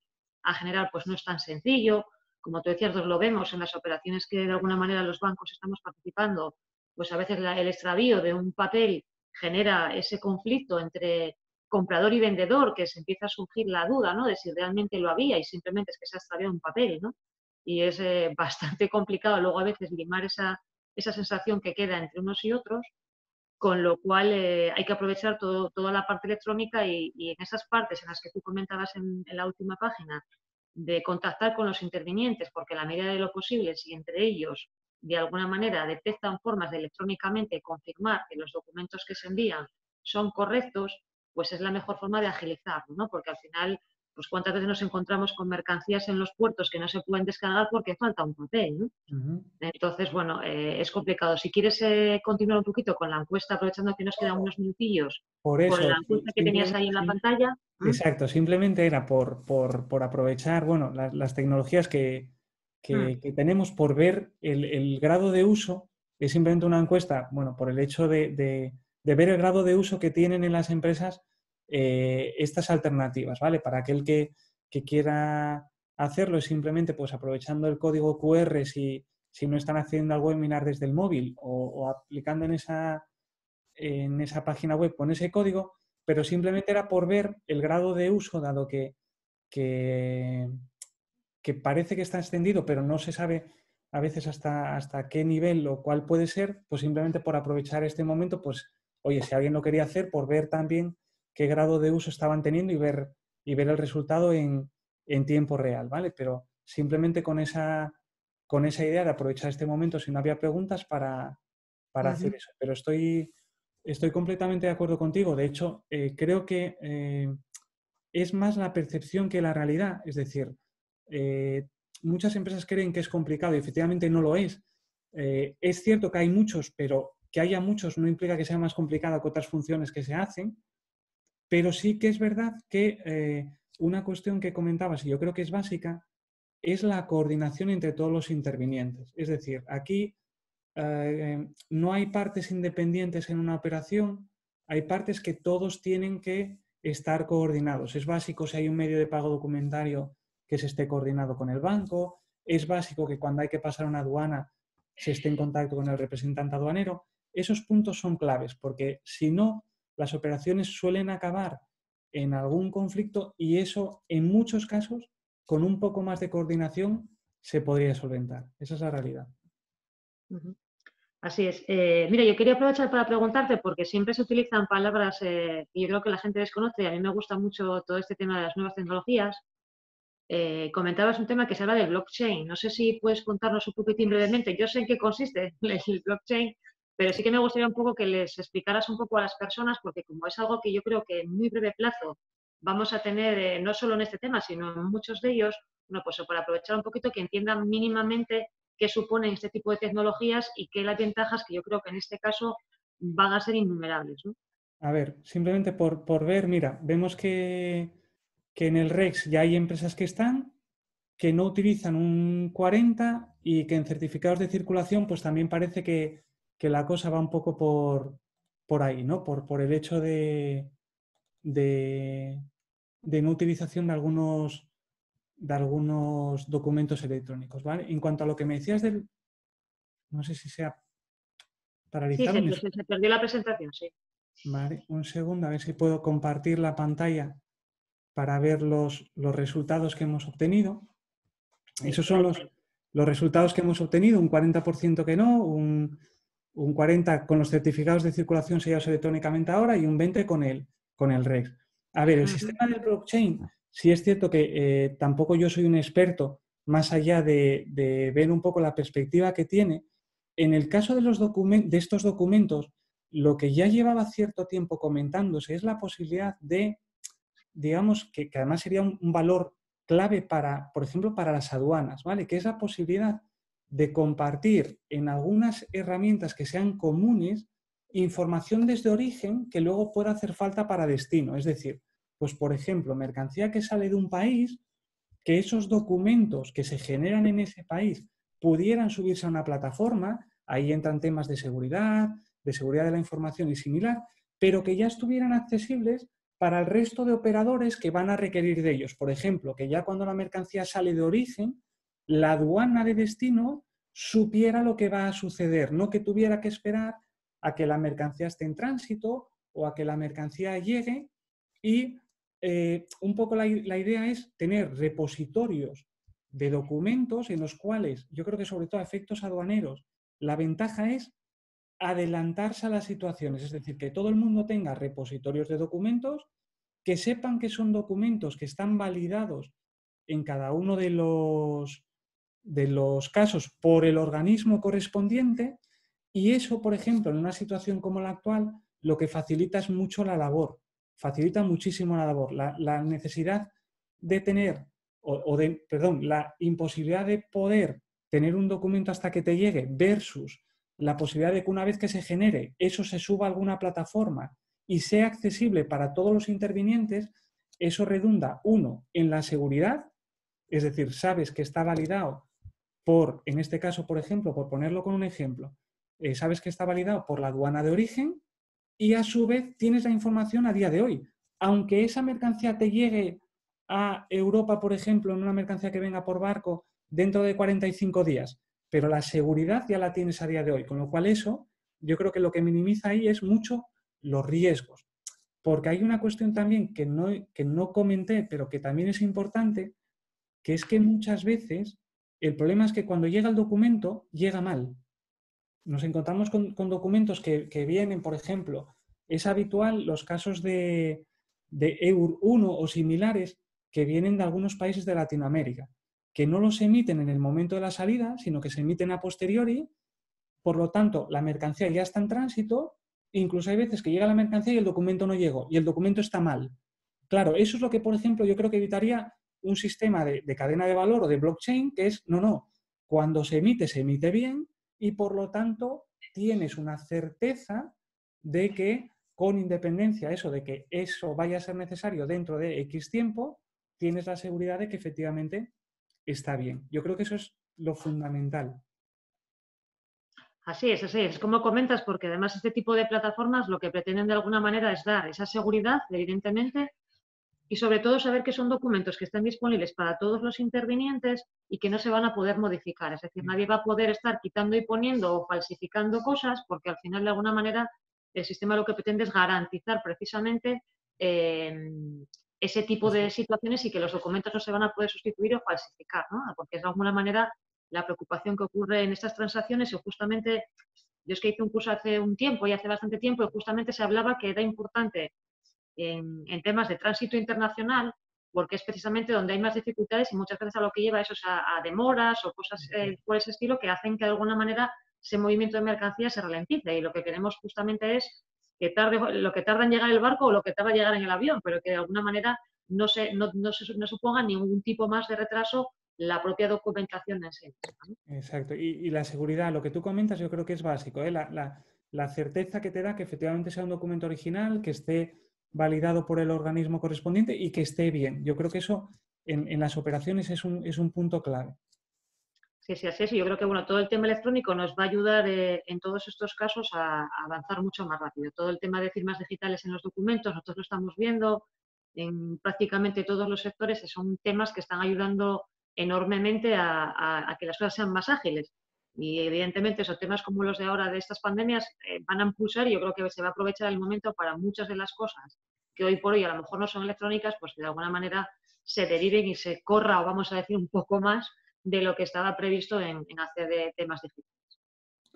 a generar pues no es tan sencillo. Como tú decías, lo vemos en las operaciones que de alguna manera los bancos estamos participando, pues a veces el extravío de un papel genera ese conflicto entre comprador y vendedor, que se empieza a surgir la duda, ¿no?, de si realmente lo había y simplemente es que se ha extraviado un papel, ¿no? Y es bastante complicado luego a veces limar esa sensación que queda entre unos y otros, con lo cual hay que aprovechar toda la parte electrónica y en esas partes en las que tú comentabas en la última página, de contactar con los intervinientes, porque a la medida de lo posible, si entre ellos de alguna manera detectan formas de electrónicamente confirmar que los documentos que se envían son correctos, pues es la mejor forma de agilizarlo, ¿no? Porque al final, pues cuántas veces nos encontramos con mercancías en los puertos que no se pueden descargar porque falta un papel, ¿no? Entonces, bueno, es complicado. Si quieres continuar un poquito con la encuesta, aprovechando que nos quedan unos minutillos, Por con eso, la encuesta que tenías ahí en la pantalla. exacto, simplemente era por aprovechar, bueno, las tecnologías que tenemos, por ver el grado de uso. Es simplemente una encuesta, bueno, por el hecho de ver el grado de uso que tienen en las empresas estas alternativas, ¿vale? Para aquel que quiera hacerlo, es simplemente pues aprovechando el código QR si no están haciendo el webinar desde el móvil o aplicando en esa página web con ese código, pero simplemente era por ver el grado de uso, dado que parece que está extendido, pero no se sabe a veces hasta qué nivel o cuál puede ser, pues simplemente por aprovechar este momento, pues, oye, si alguien lo quería hacer, por ver también qué grado de uso estaban teniendo y ver el resultado en tiempo real, ¿vale? Pero simplemente con esa idea de aprovechar este momento, si no había preguntas, para hacer eso. Pero estoy completamente de acuerdo contigo. De hecho, creo que es más la percepción que la realidad. Es decir, muchas empresas creen que es complicado y efectivamente no lo es. Es cierto que hay muchos, pero que haya muchos no implica que sea más complicado que otras funciones que se hacen. Pero sí que es verdad que una cuestión que comentabas, y yo creo que es básica, es la coordinación entre todos los intervinientes. Es decir, aquí no hay partes independientes en una operación, hay partes que todos tienen que estar coordinados. Es básico si hay un medio de pago documentario que se esté coordinado con el banco, es básico que cuando hay que pasar una aduana se esté en contacto con el representante aduanero. Esos puntos son claves porque si no, las operaciones suelen acabar en algún conflicto y eso en muchos casos con un poco más de coordinación se podría solventar. Esa es la realidad. Así es. Mira, yo quería aprovechar para preguntarte, porque siempre se utilizan palabras que yo creo que la gente desconoce y a mí me gusta mucho todo este tema de las nuevas tecnologías. Comentabas un tema que se habla de blockchain. No sé si puedes contarnos un poquitín brevemente. Yo sé en qué consiste el blockchain, pero sí que me gustaría un poco que les explicaras un poco a las personas, porque como es algo que yo creo que en muy breve plazo vamos a tener, no solo en este tema, sino en muchos de ellos, bueno, pues para aprovechar un poquito, que entiendan mínimamente qué suponen este tipo de tecnologías y qué las ventajas, que yo creo que en este caso van a ser innumerables, ¿no? A ver, simplemente por ver, mira, vemos que en el REX ya hay empresas que están, que no utilizan un 40 y que en certificados de circulación pues también parece que la cosa va un poco por ahí, ¿no? Por el hecho de no utilización de algunos documentos electrónicos, ¿vale? En cuanto a lo que me decías del... No sé si se ha Sí, paralizado. se perdió la presentación, sí. Vale, un segundo, a ver si puedo compartir la pantalla para ver los resultados que hemos obtenido. Sí, Esos por son ahí. los resultados que hemos obtenido, un 40% que no, un 40% con los certificados de circulación sellados electrónicamente ahora y un 20% con el REX. A ver, el sistema del blockchain, sí es cierto que tampoco yo soy un experto, más allá de ver un poco la perspectiva que tiene. En el caso de estos documentos, lo que ya llevaba cierto tiempo comentándose es la posibilidad de, digamos, que además sería un valor clave para, por ejemplo, para las aduanas, ¿vale? Que es la posibilidad de compartir en algunas herramientas que sean comunes información desde origen que luego pueda hacer falta para destino. Es decir, pues por ejemplo, mercancía que sale de un país, que esos documentos que se generan en ese país pudieran subirse a una plataforma, ahí entran temas de seguridad de la información y similar, pero que ya estuvieran accesibles para el resto de operadores que van a requerir de ellos. Por ejemplo, que ya cuando la mercancía sale de origen, la aduana de destino supiera lo que va a suceder, no que tuviera que esperar a que la mercancía esté en tránsito o a que la mercancía llegue. Y un poco la idea es tener repositorios de documentos en los cuales, yo creo que sobre todo a efectos aduaneros, la ventaja es adelantarse a las situaciones, es decir, que todo el mundo tenga repositorios de documentos, que sepan que son documentos que están validados en cada uno de los casos por el organismo correspondiente, y eso, por ejemplo, en una situación como la actual, lo que facilita es mucho la labor, facilita muchísimo la labor, la necesidad de tener, perdón, la imposibilidad de poder tener un documento hasta que te llegue versus la posibilidad de que una vez que se genere eso se suba a alguna plataforma y sea accesible para todos los intervinientes, eso redunda, uno, en la seguridad, es decir, sabes que está validado por, en este caso, por ejemplo, por ponerlo con un ejemplo, sabes que está validado por la aduana de origen y a su vez tienes la información a día de hoy. Aunque esa mercancía te llegue a Europa, por ejemplo, en una mercancía que venga por barco dentro de 45 días, pero la seguridad ya la tienes a día de hoy, con lo cual eso yo creo que lo que minimiza ahí es mucho los riesgos. Porque hay una cuestión también que no comenté, pero que también es importante, que es que muchas veces el problema es que cuando llega el documento, llega mal. Nos encontramos con documentos que vienen, por ejemplo, es habitual los casos de EUR 1 o similares que vienen de algunos países de Latinoamérica, que no los emiten en el momento de la salida, sino que se emiten a posteriori. Por lo tanto, la mercancía ya está en tránsito, incluso hay veces que llega la mercancía y el documento no llegó, y el documento está mal. Claro, eso es lo que, por ejemplo, yo creo que evitaría un sistema de cadena de valor o de blockchain, que es, no, cuando se emite bien, y por lo tanto tienes una certeza de que, con independencia de que eso vaya a ser necesario dentro de X tiempo, tienes la seguridad de que efectivamente está bien. Yo creo que eso es lo fundamental. Así es como comentas, porque además este tipo de plataformas lo que pretenden de alguna manera es dar esa seguridad, evidentemente, y sobre todo saber que son documentos que están disponibles para todos los intervinientes y que no se van a poder modificar. Es decir, nadie va a poder estar quitando y poniendo o falsificando cosas, porque al final de alguna manera el sistema lo que pretende es garantizar precisamente ese tipo de situaciones y que los documentos no se van a poder sustituir o falsificar, ¿no? Porque es de alguna manera la preocupación que ocurre en estas transacciones. Y justamente, yo es que hice un curso hace un tiempo y hace bastante tiempo, y justamente se hablaba que era importante en temas de tránsito internacional, porque es precisamente donde hay más dificultades y muchas veces a lo que lleva eso es a demoras o cosas por ese estilo, que hacen que de alguna manera ese movimiento de mercancías se ralentice. Y lo que queremos justamente es que tarde, lo que tarda en llegar el barco o lo que tarda en llegar en el avión, pero que de alguna manera no suponga ningún tipo más de retraso la propia documentación en sí misma, ¿no? Exacto. Y la seguridad, lo que tú comentas, yo creo que es básico, ¿eh? La certeza que te da que efectivamente sea un documento original, que esté validado por el organismo correspondiente y que esté bien. Yo creo que eso en las operaciones es un punto clave. Sí, sí, así es. Y yo creo que bueno, todo el tema electrónico nos va a ayudar en todos estos casos a avanzar mucho más rápido. Todo el tema de firmas digitales en los documentos, nosotros lo estamos viendo en prácticamente todos los sectores, y son temas que están ayudando enormemente a que las cosas sean más ágiles. Y evidentemente esos temas como los de ahora de estas pandemias van a impulsar y yo creo que se va a aprovechar el momento para muchas de las cosas que hoy por hoy a lo mejor no son electrónicas, pues que de alguna manera se deriven y se corra, o vamos a decir, un poco más de lo que estaba previsto en hacer de temas digitales.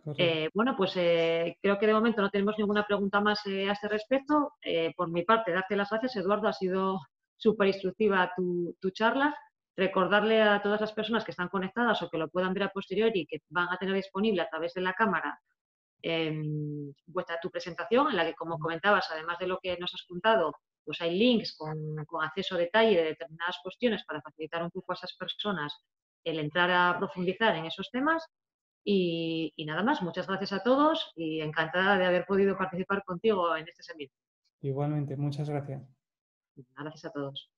Correcto. Bueno, pues creo que de momento no tenemos ninguna pregunta más a este respecto. Por mi parte, darte las gracias, Eduardo. Ha sido súper instructiva tu charla. Recordarle a todas las personas que están conectadas o que lo puedan ver a posteriori y que van a tener disponible a través de la cámara tu presentación, en la que, como comentabas, además de lo que nos has contado, pues hay links con acceso a detalle de determinadas cuestiones para facilitar un poco a esas personas el entrar a profundizar en esos temas. Y nada más, muchas gracias a todos y encantada de haber podido participar contigo en este seminario. Igualmente, muchas gracias. Gracias a todos.